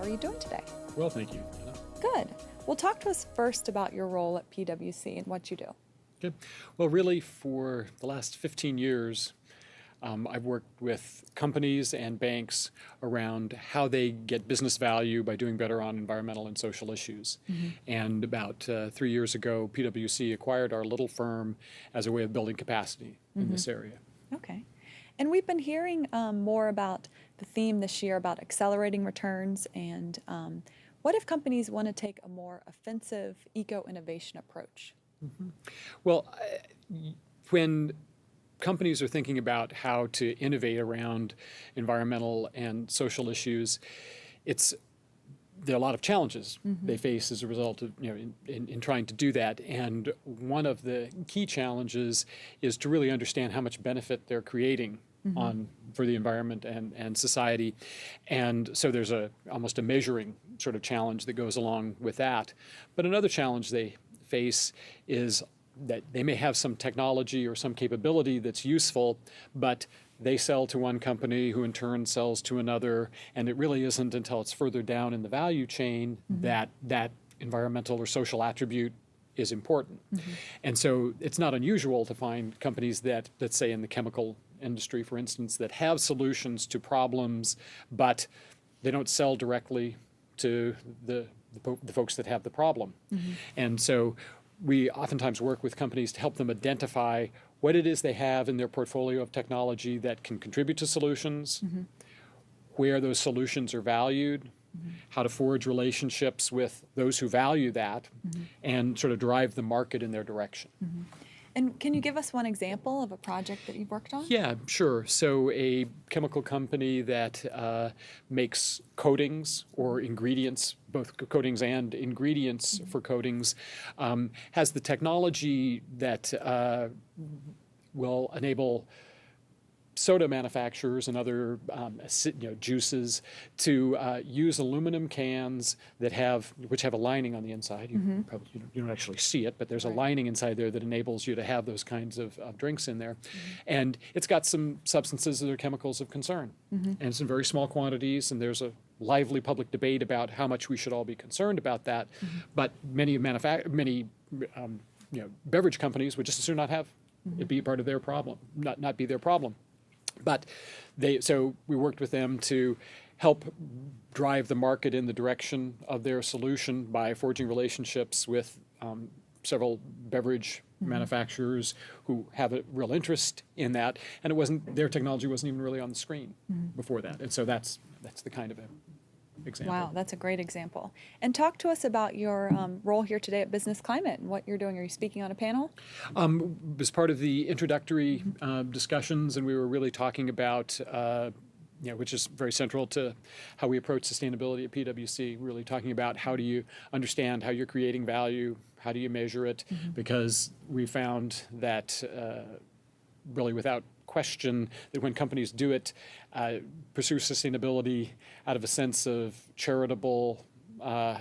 are you doing today? Well, thank you. Good. Well, talk to us first about your role at PwC and what you do. Okay. Well, really, for the last 15 years, I've worked with companies and banks around how they get business value by doing better on environmental and social issues. And about 3 years ago, PwC acquired our little firm as a way of building capacity in this area. Okay. And we've been hearing more about the theme this year about accelerating returns and what if companies want to take a more offensive eco-innovation approach? Well, when companies are thinking about how to innovate around environmental and social issues, there are a lot of challenges they face as a result of, in trying to do that. And one of the key challenges is to really understand how much benefit they're creating for the environment and society. And so there's almost a measuring sort of challenge that goes along with that. But another challenge they face is that they may have some technology or some capability that's useful, but they sell to one company who in turn sells to another, and it really isn't until it's further down in the value chain that that environmental or social attribute is important. And so it's not unusual to find companies that, let's say in the chemical industry, for instance, that have solutions to problems, but they don't sell directly to the folks that have the problem. And so we oftentimes work with companies to help them identify what it is they have in their portfolio of technology that can contribute to solutions, where those solutions are valued, how to forge relationships with those who value that, and sort of drive the market in their direction. And can you give us one example of a project that you've worked on? Yeah, sure. So a chemical company that makes coatings or ingredients, both coatings and ingredients for coatings, has the technology that will enable soda manufacturers and other juices to use aluminum cans which have a lining on the inside. You don't actually see it, but there's a lining inside there that enables you to have those kinds of drinks in there. And it's got some substances that are chemicals of concern. And it's in very small quantities, and there's a lively public debate about how much we should all be concerned about that. But many beverage companies would just as soon not have it be part of their problem, not be their problem. But so we worked with them to help drive the market in the direction of their solution by forging relationships with several beverage manufacturers who have a real interest in that. And their technology wasn't even really on the screen before that. And so that's the kind of example. Wow, that's a great example. And talk to us about your role here today at Business Climate and what you're doing. Are you speaking on a panel? As part of the introductory discussions, and we were really talking about, which is very central to how we approach sustainability at PwC, really talking about how do you understand how you're creating value, how do you measure it, because we found that really without question that when companies do it, pursue sustainability out of a sense of charitable, a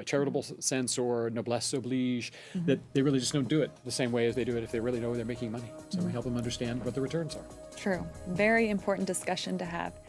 charitable sense or noblesse oblige, that they really just don't do it the same way as they do it if they really know they're making money. So we help them understand what the returns are. True. Very important discussion to have.